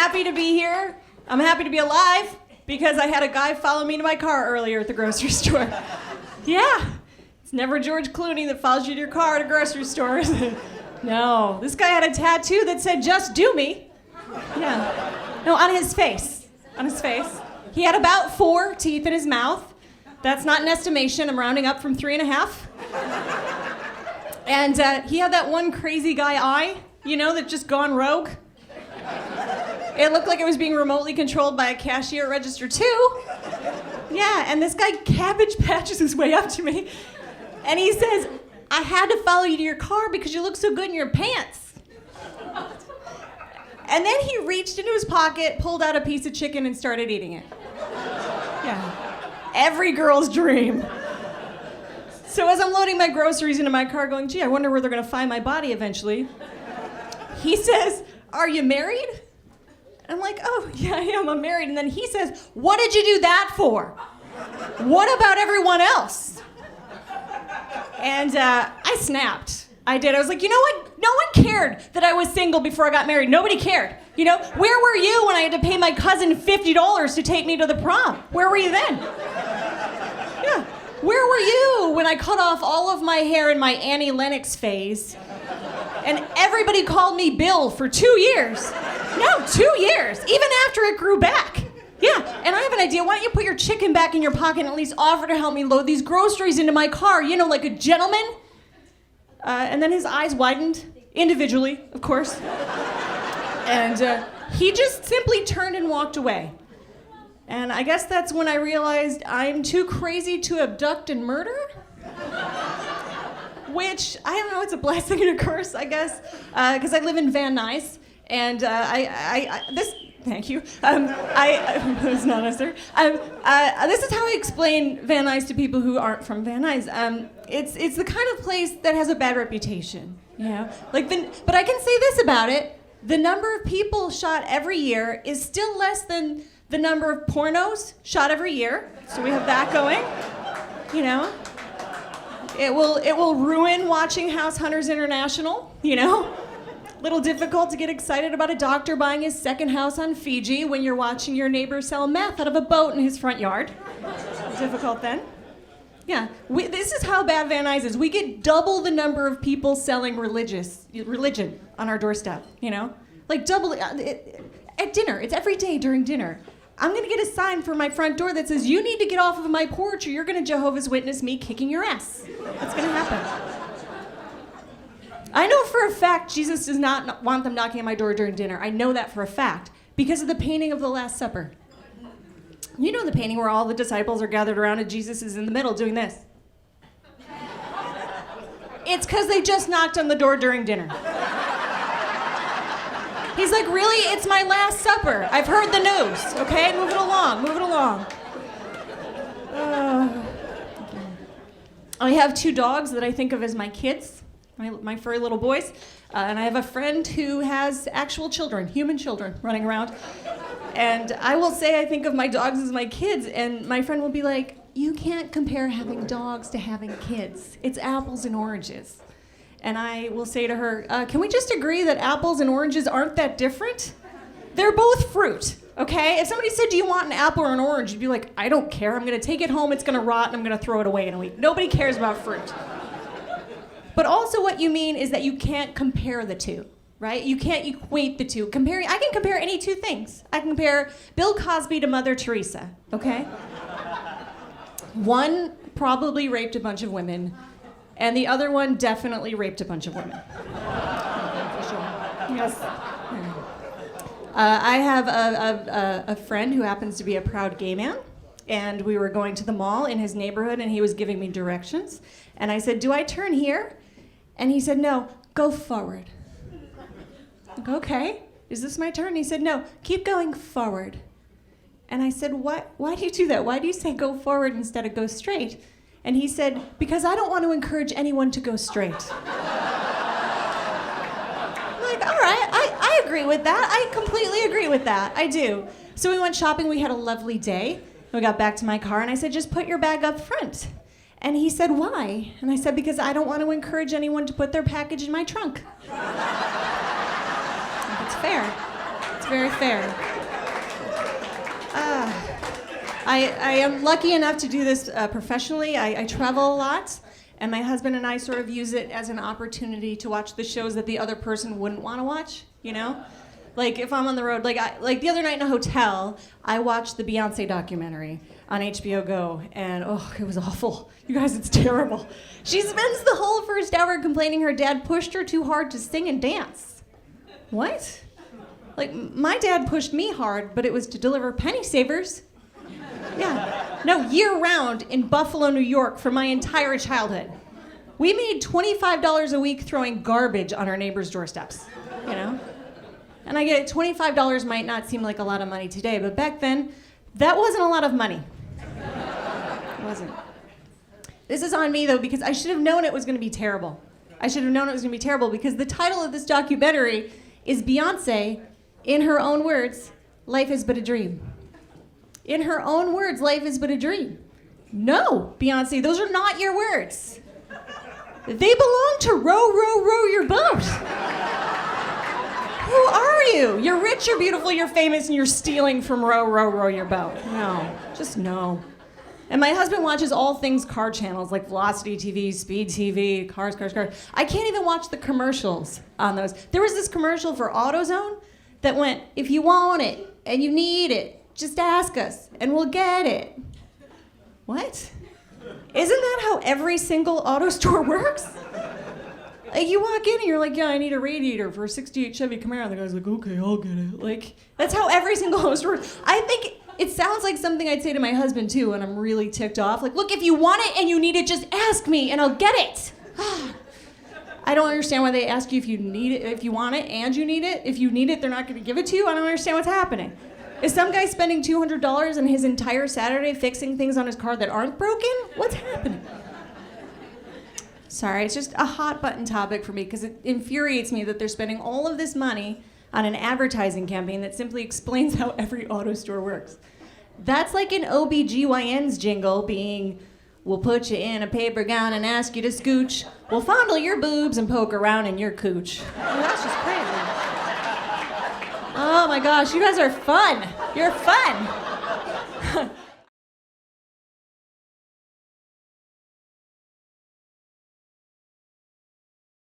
happy to be here. I'm happy to be alive because I had a guy follow me to my car earlier at the grocery store. Yeah, it's never George Clooney that follows you to your car at a grocery store, is it? No, this guy had a tattoo that said, "Just do me." Yeah. No, on his face. On his face. He had about 4 teeth in his mouth. That's not an estimation. I'm rounding up from 3.5. And he had that one crazy guy eye, you know, that just gone rogue. It looked like it was being remotely controlled by a cashier at register 2. Yeah, and this guy cabbage patches his way up to me. And he says, "I had to follow you to your car because you look so good in your pants." And then he reached into his pocket, pulled out a piece of chicken, and started eating it. Yeah. Every girl's dream. So as I'm loading my groceries into my car going, gee, I wonder where they're going to find my body eventually, he says, "Are you married?" I'm like, "Oh, yeah, I am. I'm married." And then he says, "What did you do that for? What about everyone else?" And I snapped. I did. I was like, you know what? No one cared that I was single before I got married. Nobody cared. You know, where were you when I had to pay my cousin $50 to take me to the prom? Where were you then? Yeah. Where were you when I cut off all of my hair in my Annie Lennox phase and everybody called me Bill for 2 years? No, 2 years, even after it grew back. Yeah, and I have an idea. Why don't you put your chicken back in your pocket and at least offer to help me load these groceries into my car, you know, like a gentleman? And then his eyes widened, individually, of course. And he just simply turned and walked away. And I guess that's when I realized I'm too crazy to abduct and murder. Which, I don't know, it's a blessing and a curse, I guess. Because I live in Van Nuys. And thank you. It's not necessary. This is how I explain Van Nuys to people who aren't from Van Nuys. It's the kind of place that has a bad reputation, you know? But I can say this about it. The number of people shot every year is still less than the number of pornos shot every year. So we have that going, you know? It will ruin watching House Hunters International, you know? Little difficult to get excited about a doctor buying his second house on Fiji when you're watching your neighbor sell meth out of a boat in his front yard. Difficult then. Yeah, this is how bad Van Nuys is. We get double the number of people selling religion on our doorstep, you know? Like double at dinner. It's every day during dinner. I'm going to get a sign for my front door that says, "You need to get off of my porch or you're going to Jehovah's Witness me kicking your ass." That's going to happen. I know for a fact Jesus does not want them knocking at my door during dinner. I know that for a fact because of the painting of the Last Supper. You know the painting where all the disciples are gathered around and Jesus is in the middle doing this. It's because they just knocked on the door during dinner. He's like, "Really? It's my Last Supper. I've heard the news. Okay, move it along, move it along." I have 2 dogs that I think of as my kids. My furry little boys, and I have a friend who has actual children, human children, running around. And I will say I think of my dogs as my kids, and my friend will be like, "You can't compare having dogs to having kids. It's apples and oranges." And I will say to her, "Can we just agree that apples and oranges aren't that different? They're both fruit, okay? If somebody said, 'Do you want an apple or an orange?' You'd be like, 'I don't care. I'm going to take it home. It's going to rot, and I'm going to throw it away in a week.' Nobody cares about fruit." But also what you mean is that you can't compare the two, right? You can't equate the two. I can compare any 2 things. I can compare Bill Cosby to Mother Teresa, okay? One probably raped a bunch of women, and the other one definitely raped a bunch of women. For sure. Yes. I have a friend who happens to be a proud gay man, and we were going to the mall in his neighborhood, and he was giving me directions. And I said, "Do I turn here?" And he said, "No, go forward." Like, "Okay, is this my turn?" He said, "No, keep going forward." And I said, "Why do you do that? Why do you say go forward instead of go straight?" And he said, "Because I don't want to encourage anyone to go straight." I'm like, all right, I agree with that. I completely agree with that. I do. So we went shopping. We had a lovely day. We got back to my car, and I said, "Just put your bag up front." And he said, "Why?" And I said, "Because I don't want to encourage anyone to put their package in my trunk." It's fair. It's very fair. I am lucky enough to do this professionally. I travel a lot, and my husband and I sort of use it as an opportunity to watch the shows that the other person wouldn't want to watch, you know? Like if I'm on the road, like the other night in a hotel, I watched the Beyonce documentary on HBO Go, and it was awful. You guys, it's terrible. She spends the whole first hour complaining her dad pushed her too hard to sing and dance. What? Like, my dad pushed me hard, but it was to deliver penny savers. Yeah. No, year-round in Buffalo, New York for my entire childhood. We made $25 a week throwing garbage on our neighbors' doorsteps, you know? And I get it, $25 might not seem like a lot of money today, but back then, that wasn't a lot of money. It wasn't. This is on me, though, because I should have known it was going to be terrible. I should have known it was going to be terrible because the title of this documentary is Beyonce, in her own words, life is but a dream. In her own words, life is but a dream. No, Beyonce, those are not your words. They belong to Row, Row, Row Your Boat. Who are you? You're rich, you're beautiful, you're famous, and you're stealing from Row, Row, Row Your Boat. No, just no. And my husband watches all things car channels like Velocity TV, Speed TV, Cars. I can't even watch the commercials on those. There was this commercial for AutoZone that went, if you want it and you need it, just ask us and we'll get it. What? Isn't that how every single auto store works? Like you walk in and you're like, yeah, I need a radiator for a 68 Chevy Camaro. And the guy's like, okay, I'll get it. Like, that's how every single auto store works. I think it sounds like something I'd say to my husband too when I'm really ticked off. Like, look, if you want it and you need it, just ask me and I'll get it. I don't understand why they ask you if you need it, if you want it and you need it. If you need it, they're not going to give it to you. I don't understand what's happening. Is some guy spending $200 and his entire Saturday fixing things on his car that aren't broken? What's happening? Sorry, it's just a hot button topic for me because it infuriates me that they're spending all of this money on an advertising campaign that simply explains how every auto store works. That's like an OBGYN's jingle being, we'll put you in a paper gown and ask you to scooch. We'll fondle your boobs and poke around in your cooch. Well, that's just crazy. Oh my gosh, you guys are fun. You're fun.